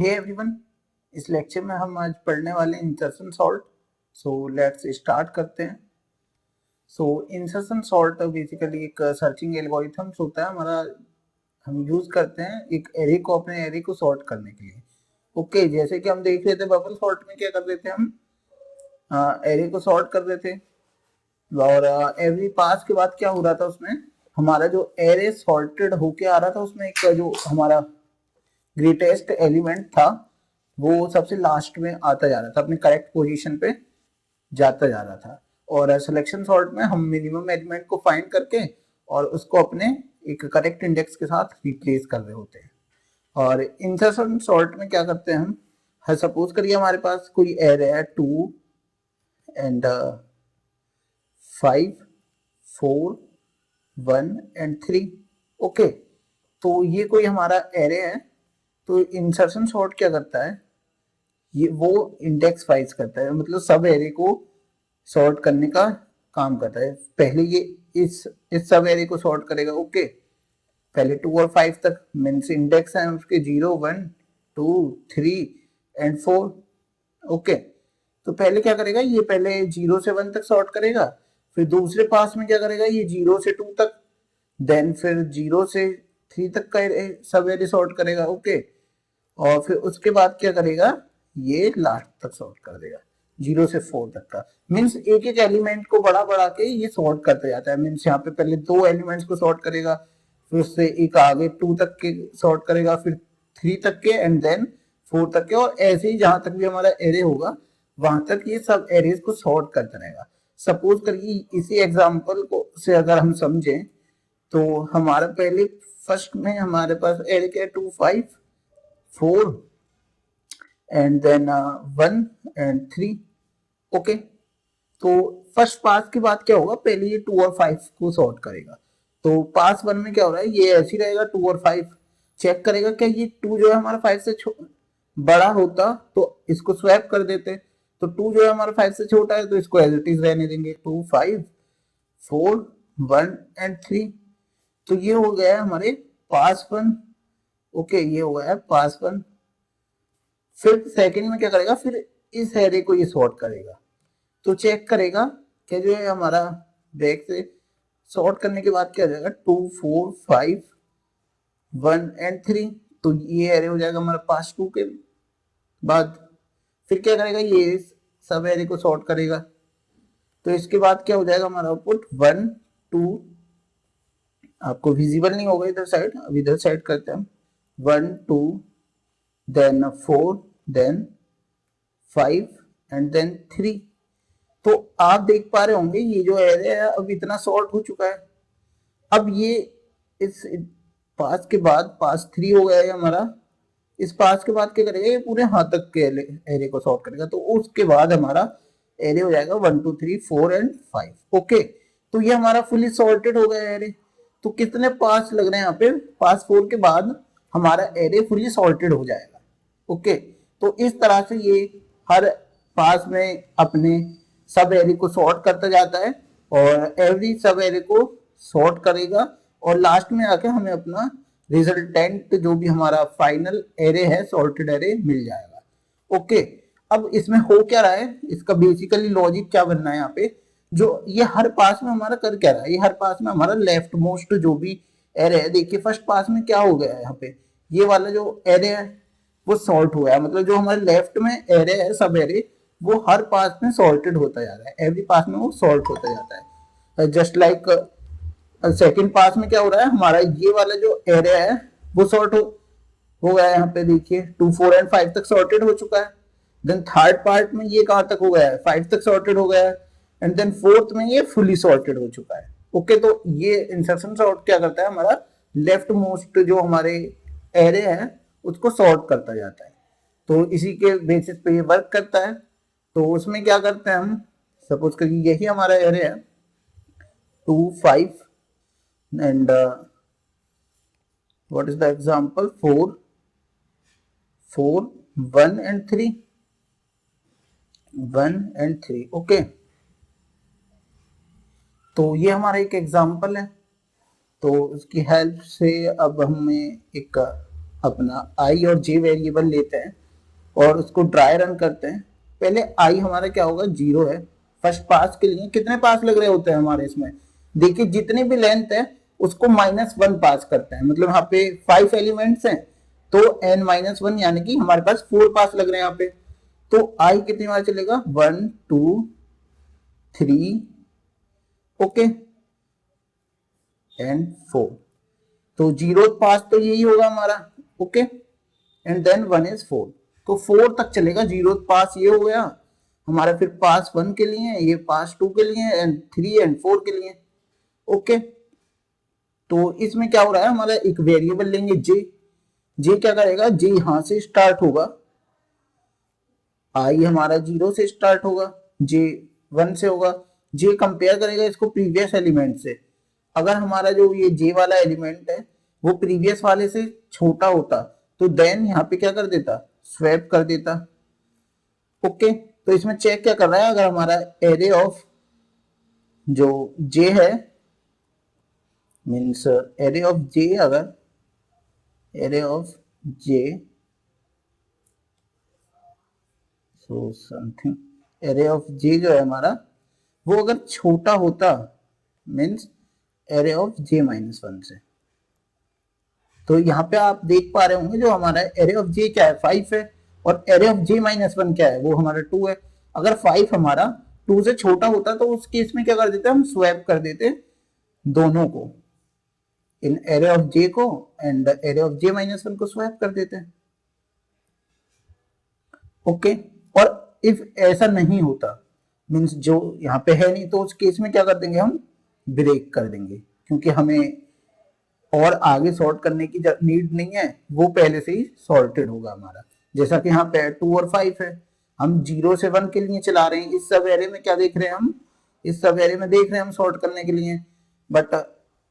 Hey everyone, इस lecture में हम आज पढ़ने वाले insertion sort. So let's start करते हैं। सो इंसर्शन सॉर्ट बेसिकली एक सर्चिंग एल्गोरिथम्स होता है हमारा। हम यूज करते हैं एक एरे को अपने एरे को सॉर्ट करने के लिए। ओके, जैसे कि हम देख रहे थे बबल सॉर्ट में क्या कर रहे थे हम एरे को सॉर्ट कर रहे थे और एवरी पास के बाद क्या हो रहा था उसमें हमारा जो एरे सॉर्टेड होके आ रहा था उसमें एक जो हमारा ग्रेटेस्ट एलिमेंट था वो सबसे लास्ट में आता जा रहा था, अपने करेक्ट पोजीशन पे जाता जा रहा था। और सिलेक्शन सॉर्ट में हम मिनिमम एलिमेंट को फाइंड करके और उसको अपने एक करेक्ट इंडेक्स के साथ रिप्लेस कर रहे होते हैं। और इंसर्शन सॉर्ट में क्या करते हैं हम, सपोज करिए हमारे पास कोई एरे है 2 एंड 5 4 1 एंड 3। ओके, तो ये कोई हमारा एरे है। तो इंसर्शन सॉर्ट क्या करता है, ये वो इंडेक्स वाइज करता है, मतलब सब एरे को सॉर्ट करने का काम करता है। पहले ये इस सब एरे को सॉर्ट करेगा। ओके, पहले 2 और 5 तक मींस इंडेक्स है उसके 0 1 2 3 एंड 4। ओके, तो पहले क्या करेगा, ये पहले 0 से 1 तक सॉर्ट करेगा, फिर दूसरे पास में क्या करेगा, ये 0 से 2 तक, देन फिर 0 से 3 तक का सब एरे सॉर्ट करेगा। ओके, और फिर उसके बाद क्या करेगा, ये लास्ट तक सॉर्ट कर देगा 0 से 4 तक का। मीन्स एक एक एलिमेंट को बड़ा बड़ा के ये सॉर्ट करते जाता है। मीन्स यहाँ पे पहले 2 एलिमेंट्स को सॉर्ट करेगा, फिर उससे एक आगे 2 तक के सॉर्ट करेगा, फिर 3 तक के एंड देन 4 तक के, और ऐसे ही जहां तक भी हमारा एरे होगा वहां तक ये सब एरेज को सॉर्ट करता रहेगा। सपोज करिए इसी एग्जाम्पल को से अगर हम समझें तो हमारा पहले फर्स्ट में हमारे पास एरे क्या है, 2 5 4 and then 1 and 3। ओके, तो फर्स्ट पास के बाद क्या होगा, पहले ये 2 और 5 को सॉर्ट करेगा। तो पास 1 में क्या हो रहा है, ये ऐसे ही रहेगा 2 और 5 चेक करेगा क्या ये 2 जो है हमारा 5 से बड़ा होता तो इसको स्वैप कर देते, तो 2 जो है हमारा 5 से छोटा है तो इसको एज इट इज रहने देंगे। 2 5 4 1 एंड 3। तो ये हो गया है हमारे पास 1। ओके, ये हो गया है पास 1। फिर सेकंड में क्या करेगा, फिर इस एरे को ये सॉर्ट करेगा, तो चेक करेगा क्या जो है हमारा बैक से सॉर्ट करने के बाद क्या हो जाएगा, 2 4 5 1 एंड 3। तो ये एरे हो जाएगा हमारा पास 2 के बाद। फिर क्या करेगा, ये सब एरे को सॉर्ट करेगा, तो इसके बाद क्या हो जाएगा हमारा आउटपुट 1 2। आपको विजिबल नहीं होगा इधर साइड, अब इधर साइड करते हैं 1 2 देन 4 देन 5 एंड देन 3। तो आप देख पा रहे होंगे ये जो एरे है अब इतना सॉर्ट हो चुका है। अब ये इस पास के बाद पास 3 हो गया है हमारा। इस पास के बाद क्या करेगा, ये पूरे हाथ तक के एरे को सॉर्ट करेगा, तो उसके बाद हमारा एरे हो जाएगा 1 2 3 4 एंड 5। ओके, तो ये हमारा फुली सॉर्टेड हो गया एरे। तो कितने पास लग रहे हैं यहाँ पे, पास 4 के बाद हमारा एरे फुली सॉर्टेड हो जाएगा। ओके, तो इस तरह से ये हर पास में अपने सब एरे को सॉर्ट करता जाता है और एवरी सब एरे को सॉर्ट करेगा और लास्ट में आके हमें अपना रिजल्टेंट जो भी हमारा फाइनल एरे है सॉर्टेड एरे मिल जाएगा। ओके, अब इसमें हो क्या रहा है, इसका बेसिकली लॉजिक क्या बनना है यहाँ पे, जो ये हर पास में हमारा कर क्या रहा है, ये हर पास में हमारा लेफ्ट मोस्ट जो भी एरे है, देखिए फर्स्ट पास में क्या हो गया है, यहाँ पे ये वाला जो एरे है वो सॉर्ट हुआ है, मतलब जो हमारे लेफ्ट में एरे है सब एरे वो हर पास में सॉर्टेड होता जा रहा है, एवरी पास में वो सॉर्ट होता जाता है। जस्ट लाइक सेकंड पास में क्या हो रहा है, हमारा ये वाला जो एरे है वो सॉर्ट हो गया है, यहाँ पे देखिए 2 4 एंड 5 तक सॉर्टेड हो चुका है। देन थर्ड पार्ट में ये कहां तक हो गया है, 5 तक सॉर्टेड हो गया है, एंड देन फोर्थ में ये फुली सॉर्टेड हो चुका है। ओके, तो ये इंसर्शन सॉर्ट क्या करता है, हमारा लेफ्ट मोस्ट जो हमारे एरे है उसको सॉर्ट करता जाता है। तो इसी के बेसिस पे ये वर्क करता है। तो उसमें क्या करते हैं हम, सपोज करिए यही हमारा एरे है 2 5 and what is the example 4 4 1 and 3 1 and 3। Okay, तो ये हमारा एक एग्जांपल है। तो उसकी हेल्प से अब हमें एक अपना आई और जे वेरिएबल लेते हैं और उसको ड्राई रन करते हैं। पहले आई हमारा क्या होगा, 0 है। फर्स्ट पास के लिए कितने पास लग रहे होते हैं हमारे इसमें, देखिए जितनी भी लेंथ है उसको -1 पास करते हैं, मतलब यहाँ पे 5 एलिमेंट्स हैं तो n-1 यानी कि हमारे पास 4 पास लग रहे हैं यहाँ पे। तो आई कितनी बार चलेगा, 1 2 3 ओके एंड 4। तो 0 पास तो यही होगा हमारा, ओके एंड देन 1 इज 4। तो 4 तक चलेगा, 0 पास ये हो गया हमारा, फिर पास 1 के लिए, ये पास 2 के लिए एंड 3 एंड 4 के लिए, ओके। तो इसमें क्या हो रहा है, हमारा एक वेरिएबल लेंगे जे, जे क्या करेगा, जे यहां से स्टार्ट होगा, आई हमारा 0 से स्टार्ट होगा, जे 1 से होगा, जे कंपेयर करेगा इसको प्रीवियस एलिमेंट से। अगर हमारा जो ये जे वाला एलिमेंट है वो प्रीवियस वाले से छोटा होता तो देन यहाँ पे क्या कर देता, स्वैप कर देता, ओके। तो इसमें चेक क्या कर रहा है, अगर हमारा एरे ऑफ जो जे है, मीन्स एरे ऑफ जे, अगर array of j so something, array of j जो है हमारा वो अगर छोटा होता, मीन्स एरे ऑफ j-1 से, तो यहाँ पे आप देख पा रहे होंगे जो हमारा एरे ऑफ जे क्या है, 5 है, और एरे ऑफ j-1 क्या है, वो हमारा 2 है। अगर 5 हमारा 2 से छोटा होता तो उस केस में क्या कर देते, हम स्वैप कर देते दोनों को, इन एरे ऑफ जे को एंड एरे ऑफ j-1 को स्वैप कर देते हैं, ओके। और इफ ऐसा नहीं होता, मीन्स जो यहाँ पे है नहीं, तो उस केस में क्या कर देंगे, हम ब्रेक कर देंगे, क्योंकि हमें और आगे सॉर्ट करने की नीड नहीं है, वो पहले से ही सॉर्टेड होगा हमारा। जैसा कि यहाँ पे 2 और 5 है, हम 0 से 1 के लिए चला रहे हैं, इस सब एरे में क्या देख रहे हैं हम, इस सब एरे में देख रहे हैं हम सॉर्ट करने के लिए। बट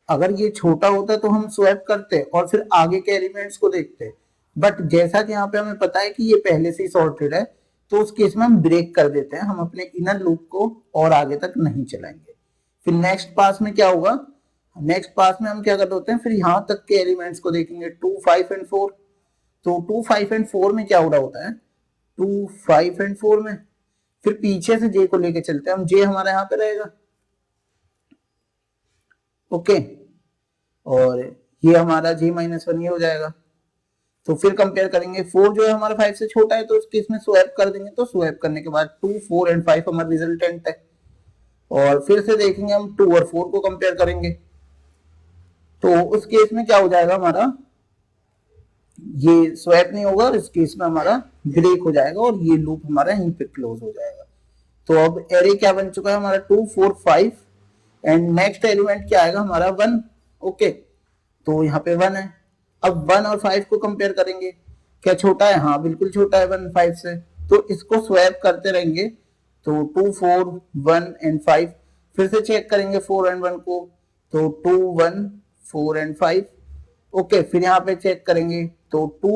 अगर ये छोटा होता तो हम स्वैप करते और फिर आगे के एलिमेंट्स को देखते, बट जैसा कि यहाँ पे हमें पता है कि ये पहले से ही सॉर्टेड है, तो उस केस में हम ब्रेक कर देते हैं, हम अपने इनर लूप को और आगे तक नहीं चलाएंगे। फिर नेक्स्ट पास में क्या होगा, नेक्स्ट पास में हम क्या कर होते हैं, फिर यहां तक के एलिमेंट्स को देखेंगे, 2 5 एंड 4। तो 2 5 एंड 4 में क्या हो रहा होता है, 2 5 एंड 4 में फिर पीछे से जे को लेके चलते हैं हम, जे हमारा यहाँ पे रहेगा, ओके, और ये हमारा j-1 ये हो जाएगा। तो फिर कंपेयर करेंगे, 4 जो है हमारा 5 से छोटा है तो उस केस में स्वैप कर देंगे, तो स्वैप करने के बाद 2 4 एंड 5 हमारा रिजल्टेंट है। और फिर से देखेंगे हम 2 और 4 को कंपेयर करेंगे, तो उस केस में क्या हो जाएगा हमारा, ये स्वैप नहीं होगा, इस केस में हमारा ब्रेक हो जाएगा और ये लूप हमारा यहीं पे क्लोज हो जाएगा। तो अब एरे क्या बन चुका है हमारा, 2 4 5 एंड नेक्स्ट एलिमेंट क्या आएगा हमारा, 1, ओके। तो यहाँ पे 1 है, अब 1 और 5 को कंपेयर करेंगे, क्या छोटा है, हाँ बिल्कुल छोटा है 1 5 से, तो इसको स्वैप करते रहेंगे। तो 2 4 1 एंड 5, फिर से चेक करेंगे 4 एंड 1 को, तो 2 1 4 एंड 5, ओके। फिर यहाँ पे चेक करेंगे तो 2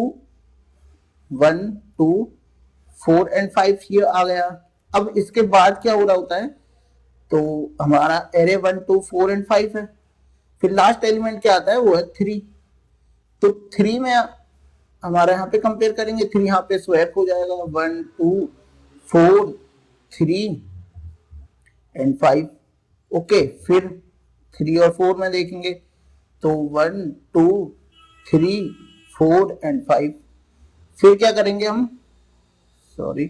1 2 4 एंड 5 ये आ गया। अब इसके बाद क्या हो रहा होता है, तो हमारा एरे 1 2 4 एंड 5 है, फिर लास्ट एलिमेंट क्या आता है, वो है 3। तो 3 में हमारा यहाँ पे कंपेयर करेंगे, 3 यहाँ पे स्वैप हो जाएगा, 1 2 4 3 एंड 5, ओके। फिर 3 और 4 में देखेंगे तो 1 2 3 4 एंड 5, फिर क्या करेंगे हम, सॉरी,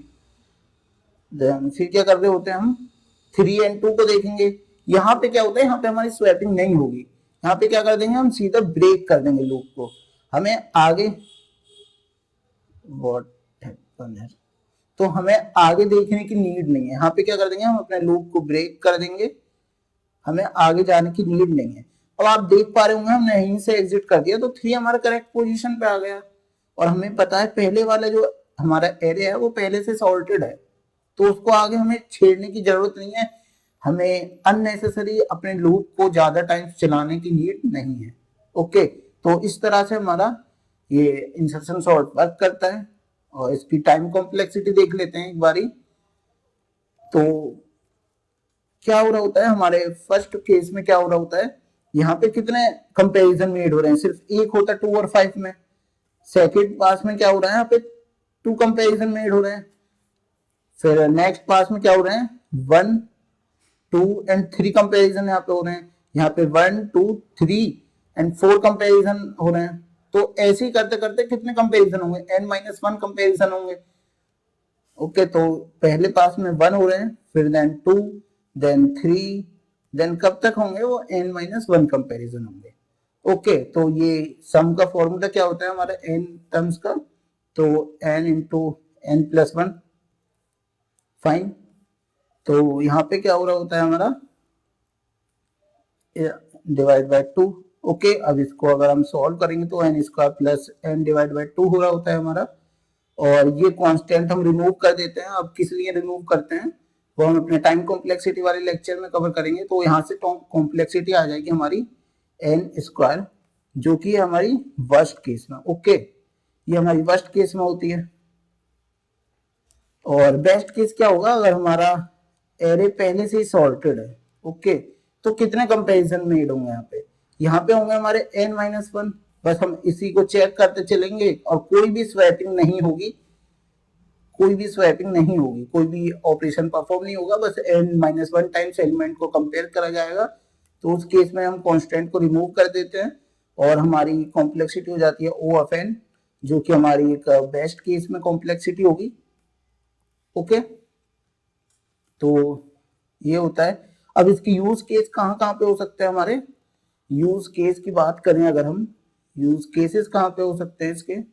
फिर क्या कर रहे होते हैं हम, 3 एंड 2 को देखेंगे, यहाँ पे क्या होता है, यहाँ पे हमारी स्वैपिंग नहीं होगी, यहाँ पे क्या कर देंगे हम, सीधा ब्रेक कर देंगे लूप को, हमें आगे व्हाट हैपेंड है, तो हमें आगे देखने की नीड नहीं है, यहाँ पे क्या कर देंगे हम, अपने लूप को ब्रेक कर देंगे, हमें आगे जाने की नीड नहीं है। अब आप देख पा रहे होंगे हमने यहीं से एग्जिट कर दिया, तो 3 हमारा करेक्ट पोजीशन पे आ गया, और हमें पता है पहले वाला जो हमारा एरे है वो पहले से सॉर्टेड है, तो उसको आगे हमें छेड़ने की जरूरत नहीं है, हमें अननेसेसरी अपने लूप को ज्यादा टाइम चलाने की नीड नहीं है, ओके। तो इस तरह से हमारा ये इंसर्शन सॉर्ट वर्क करता है, और इसकी टाइम कॉम्प्लेक्सिटी देख लेते हैं एक बारी। तो क्या हो रहा होता है हमारे फर्स्ट केस में, क्या हो रहा होता है, यहाँ पे कितने कंपैरिजन मेड हो रहे हैं, सिर्फ एक होता है 2 और 5 में, सेकेंड पास में क्या हो रहा है, यहाँ पे 2 कंपेरिजन मेड हो रहे हैं। फिर नेक्स्ट पास में क्या हो रहे हैं, 1 2 एंड 3 कंपेरिजन यहाँ पे हो रहे हैं। यहाँ पे 1 2 3 एंड 4 कंपेरिजन हो रहे हैं। तो ऐसे ही करते करते कितने कंपेरिजन होंगे, n-1 कंपेरिजन होंगे। ओके, तो पहले पास में 1 हो रहे हैं, फिर देन 2 देन 3 देन कब तक होंगे वो n-1 कंपेरिजन होंगे। ओके, तो ये सम का फॉर्मूला क्या होता है हमारा n टर्म्स का, तो n इंटू n+1। फाइन, तो यहाँ पे क्या हो रहा होता है हमारा, डिवाइड बाय 2। ओके, अब इसको अगर हम सॉल्व करेंगे तो n square plus n divide by 2 हो रहा होता है हमारा। और ये कांस्टेंट हम रिमूव कर देते हैं। अब किस लिए रिमूव करते हैं वो हम अपने टाइम कॉम्प्लेक्सिटी वाले लेक्चर में कवर करेंगे। तो यहाँ से कॉम्प्लेक्सिटी आ जाएगी हमारी n स्क्वायर, जो कि हमारी वर्स्ट केस में। ओके, ये हमारी वर्स्ट केस में होती है। और बेस्ट केस क्या होगा, अगर हमारा एरे पहले से ही सॉर्टेड है। ओके, तो कितने कंपैरिजन मेड होंगे यहाँ पे होंगे हमारे n-1। बस हम इसी को चेक करते चलेंगे और कोई भी स्वैपिंग नहीं होगी, कोई भी ऑपरेशन परफॉर्म नहीं होगा, बस n-1 टाइम्स एलिमेंट को कंपेयर करा जाएगा। तो उस केस में हम कांस्टेंट को रिमूव कर देते हैं और हमारी कॉम्प्लेक्सिटी हो जाती है O ऑफ n, जो कि हमारी एक बेस्ट केस में कॉम्प्लेक्सिटी होगी। ओके, तो ये होता है। अब इसकी यूज केस कहाँ कहाँ पे हो सकते हैं हमारे, यूज केस की बात करें अगर हम, यूज केसेस कहाँ पे हो सकते हैं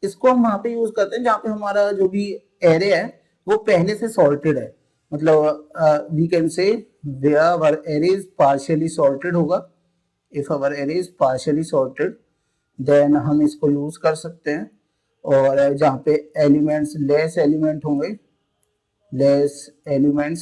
इसको हम वहां पे यूज करते हैं जहाँ पे हमारा जो भी एरे है वो पहले से सॉर्टेड है। मतलब we can say where our array is partially sorted होगा। If our array is partially sorted then हम इसको यूज कर सकते हैं। और जहाँ पे एलिमेंट्स लेस एलिमेंट्स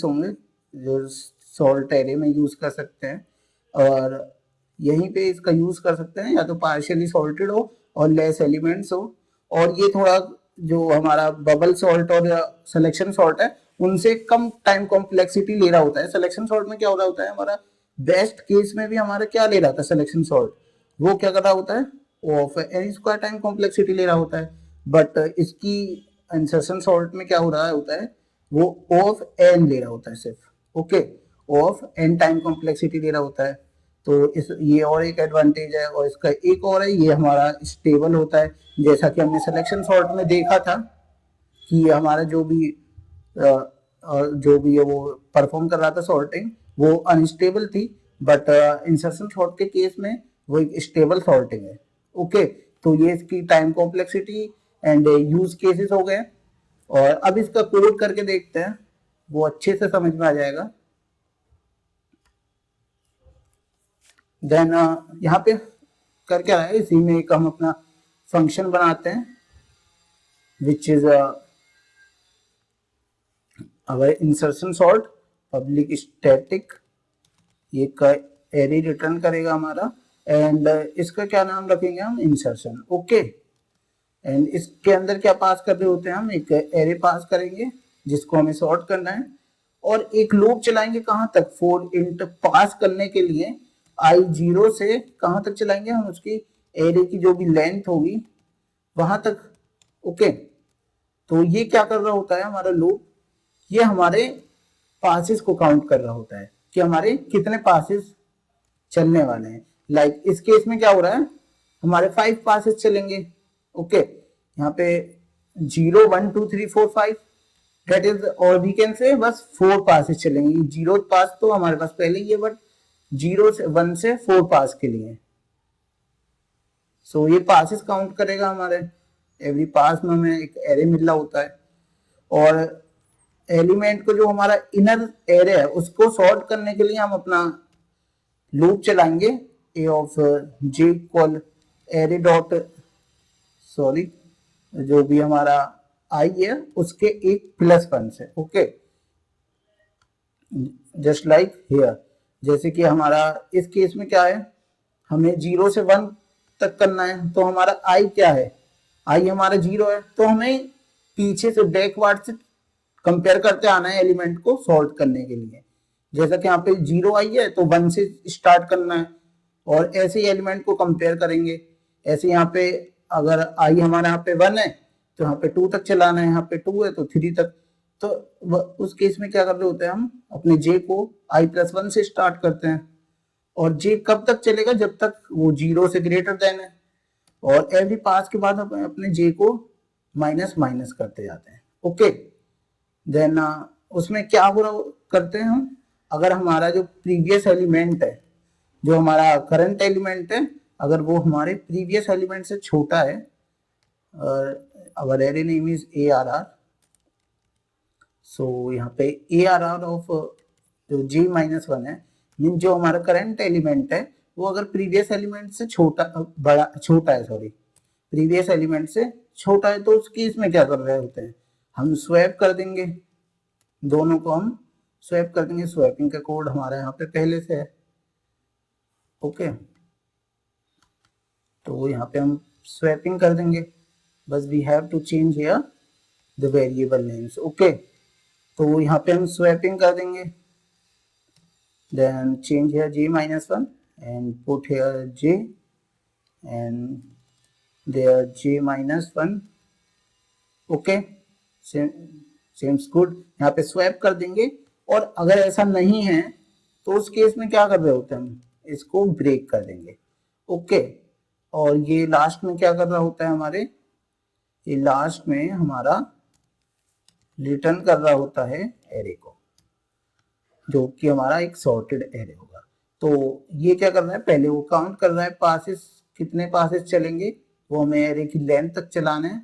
होंगे जो सॉल्ट एरे में यूज कर सकते हैं, और यहीं पे इसका यूज कर सकते हैं या तो पार्शियली सॉल्टेड हो और लेस एलिमेंट्स हो। और ये थोड़ा जो हमारा बबल सॉल्ट और सिलेक्शन सॉल्ट है उनसे कम टाइम कॉम्प्लेक्सिटी ले रहा होता है। सिलेक्शन सॉल्ट में क्या हो रहा होता है, हमारा बेस्ट केस में भी हमारा क्या ले रहा था सिलेक्शन सॉल्ट, वो क्या कर रहा होता है, of n square time complexity ले रहा होता है। बट इसकी इंसर्शन सॉल्ट में क्या हो रहा होता है, वो ऑफ एन ले रहा होता है सिर्फ। Okay, of n time complexity ले रहा होता है। तो इस ये और एक एडवांटेज है। और इसका एक और है, ये हमारा स्टेबल होता है। जैसा कि हमने सिलेक्शन सॉर्ट में देखा था कि हमारा जो भी है वो परफॉर्म कर रहा था सॉर्टिंग, वो अनस्टेबल थी। बट इंसर्शन सॉर्ट के केस में वो एक स्टेबल सॉर्टिंग है। ओके, तो ये इसकी time complexity and use cases हो गए। और अब इसका कोड करके देखते हैं, वो अच्छे से समझ में आ जाएगा। देन यहाँ पे कर क्या है, इसी में एक हम अपना फंक्शन बनाते हैं which is our insertion sort public static, ये का एरे रिटर्न करेगा हमारा। एंड इसका क्या नाम रखेंगे हम, इंसर्शन। ओके, एंड इसके अंदर क्या पास कर रहे होते हैं हम, एक एरे पास करेंगे जिसको हमें सॉर्ट करना है। और एक लूप चलाएंगे कहाँ तक, फॉर इंट पास करने के लिए i0 से कहाँ तक चलाएंगे हम, उसकी एरे की जो भी लेंथ होगी वहां तक। ओके, तो ये क्या कर रहा होता है हमारा लूप, ये हमारे पासेस को काउंट कर रहा होता है कि हमारे कितने पासेस चलने वाले हैं। लाइक इस केस में क्या हो रहा है, हमारे 5 पासेस चलेंगे। ओके, यहाँ पे 0 1 2 3 4 5 दैट इज, और वी कैन से बस 4 पासेस चलेंगे। 0 पास तो हमारे पास पहले ही है, बट 0 से 1 से 4 पास के लिए। सो ये पासेस काउंट करेगा हमारे, एवरी पास में हमें एक एरे मिल रहा होता है। और एलिमेंट को जो हमारा इनर एरे है उसको सॉर्ट करने के लिए हम अपना लूप चलाएंगे a of j equal array dot, sorry, जो भी हमारा आई है उसके एक +1 से। ओके, जस्ट लाइक हियर, जैसे कि हमारा इस केस में क्या है, हमें 0 से 1 तक करना है। तो हमारा आई क्या है, आई हमारा 0 है, तो हमें पीछे से बैकवर्ड से कंपेयर करते आना है एलिमेंट को सॉल्व करने के लिए। जैसा कि यहाँ पे 0 आई है तो 1 से स्टार्ट करना है, और ऐसे ही एलिमेंट को कंपेयर करेंगे। ऐसे यहाँ पे अगर i हमारा यहाँ पे 1 है तो यहाँ पे 2 तक चलाना है, यहाँ पे 2 है तो 3 तक। तो उस केस में क्या कर रहे होते हैं हम, अपने j को i+1 से स्टार्ट करते हैं, और j कब तक चलेगा, जब तक वो 0 से ग्रेटर देन है, और एवरी पास के बाद हम अपने j को माइनस माइनस करते जाते हैं। ओके, देन उसमें क्या हो रहा करते हैं हम, अगर हमारा जो प्रीवियस एलिमेंट है, जो हमारा करंट एलिमेंट है, अगर वो हमारे प्रीवियस एलिमेंट से छोटा है, अवर एरे नेम इज ARR, सो यहाँ पे ARR ऑफ जो j-1 है, मीन जो हमारा करंट एलिमेंट है वो अगर प्रीवियस एलिमेंट से छोटा है, प्रीवियस एलिमेंट से छोटा है, तो उस केस में क्या कर रहे होते हैं, हम स्वैप कर देंगे, दोनों को हम स्वैप कर देंगे। स्वैपिंग का कोड हमारा यहाँ पे पहले से है। ओके, तो यहाँ पे हम स्वैपिंग कर देंगे, बस we have to change here the variable names. Okay, तो यहाँ पे हम स्वैपिंग कर देंगे, then change here j-1 and put here j and there j-1। Okay, seems good। यहाँ पे स्वैप कर देंगे, और अगर ऐसा नहीं है तो उस केस में क्या कर रहे होते हैं, हम इसको ब्रेक कर देंगे। ओके, और ये लास्ट में क्या कर रहा होता है हमारे, ये लास्ट में हमारा रिटर्न कर रहा होता है एरे को, जो कि हमारा एक सॉर्टेड एरे होगा। तो ये क्या कर रहा है, पहले वो काउंट कर रहा है पासेस, कितने पासेस चलेंगे, वो हमें एरे की लेंथ तक चलाना है,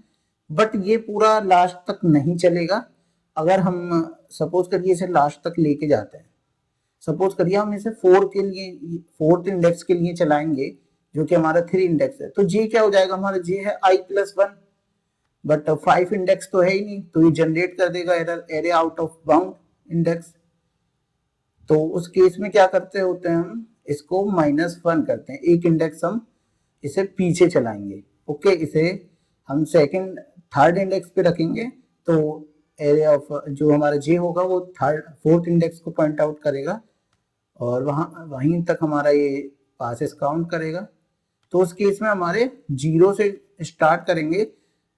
बट ये पूरा लास्ट तक नहीं चलेगा। अगर हम सपोज करिए इसे लास्ट तक लेके जाते हैं, सपोज करिए हम इसे 4 के लिए, 4th इंडेक्स के लिए चलाएंगे, जो कि हमारा 3 इंडेक्स है, तो जे क्या हो जाएगा, हमारा जे है i+1, बट 5 इंडेक्स तो है ही नहीं, तो ये जनरेट कर देगा error, array out of bound index. तो उस केस में क्या करते होते हैं, हम इसको -1 करते हैं, एक इंडेक्स हम इसे पीछे चलाएंगे। ओके, इसे हम सेकंड थर्ड इंडेक्स पे रखेंगे, तो एरे ऑफ जो हमारा जे होगा वो 4th इंडेक्स को पॉइंट आउट करेगा, और वहीं तक हमारा ये पासेस काउंट करेगा। तो उस केस में हमारे 0 से स्टार्ट करेंगे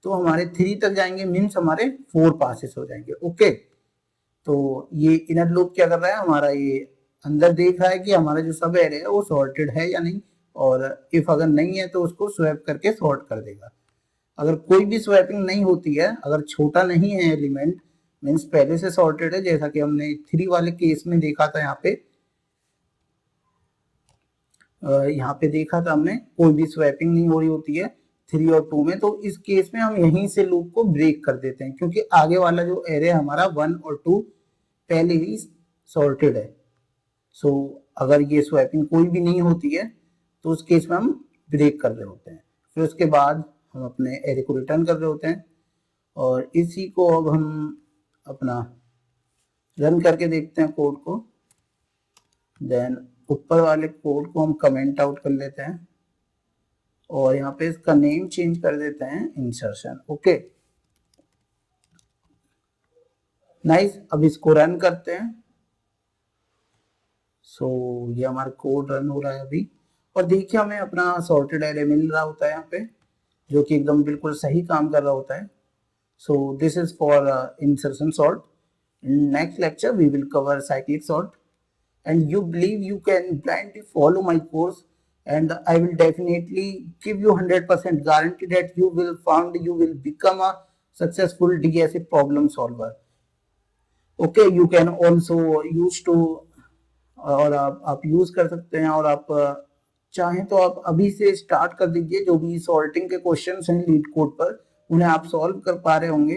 तो हमारे 3 तक जाएंगे, मीन्स हमारे 4 पासेस हो जाएंगे। ओके, तो ये इनर लूप क्या कर रहा है, हमारा ये अंदर देख रहा है कि हमारा जो सब एरे है वो सॉर्टेड है या नहीं, और इफ अगर नहीं है तो उसको स्वैप करके सॉर्ट कर देगा। अगर कोई भी स्वैपिंग नहीं होती है, अगर छोटा नहीं है एलिमेंट, मीन्स पहले से सॉर्टेड है, जैसा कि हमने 3 वाले केस में देखा था, यहाँ पे देखा था हमने, कोई भी स्वैपिंग नहीं हो रही होती है 3 और 2 में, तो इस केस में हम यहीं से लूप को ब्रेक कर देते हैं, क्योंकि आगे वाला जो एरे हमारा 1 और 2 पहले ही सॉर्टेड है। सो अगर ये स्वैपिंग कोई भी नहीं होती है तो उस केस में हम ब्रेक कर रहे होते हैं, फिर उसके बाद हम अपने एरे को रिटर्न कर रहे होते हैं, और इसी को अब हम अपना रन करके देखते हैं कोड को। देन ऊपर वाले कोड को हम कमेंट आउट कर लेते हैं, और यहाँ पे इसका नेम चेंज कर देते हैं इंसर्शन। Okay, nice. अब इसको रन करते हैं। सो ये हमारा कोड रन हो रहा है अभी, और देखिए हमें अपना सॉर्टेड एरे मिल रहा होता है यहाँ पे, जो कि एकदम बिल्कुल सही काम कर रहा होता है। So this is for insertion sort. In next lecture we will cover cyclic sort, and you believe you can blindly follow my course, and I will definitely give you 100% guarantee that you will become a successful DSA problem solver. Okay, you can also use to, और आप use कर सकते हैं, और आप चाहें तो आप अभी से स्टार्ट कर दीजिए, जो भी सॉर्टिंग के क्वेश्चन हैं लीड कोड पर उन्हें आप सॉल्व कर पा रहे होंगे,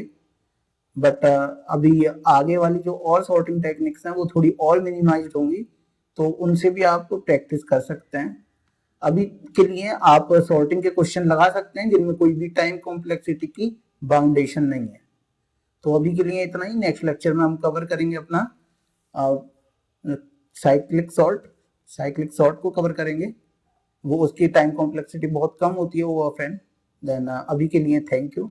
बट अभी आगे वाली जो और सॉर्टिंग टेक्निक्स हैं वो थोड़ी और मिनिमाइज्ड होंगी, तो उनसे भी आप प्रैक्टिस कर सकते हैं। अभी के लिए आप सॉर्टिंग के क्वेश्चन लगा सकते हैं जिनमें कोई भी टाइम कॉम्प्लेक्सिटी की बाउंडेशन नहीं है। तो अभी के लिए इतना ही। नेक्स्ट लेक्चर में हम कवर करेंगे अपना साइक्लिक सॉर्ट को कवर करेंगे, वो उसकी टाइम कॉम्प्लेक्सिटी बहुत कम होती है, वो ऑफ एन। देन अभी के लिए थैंक यू।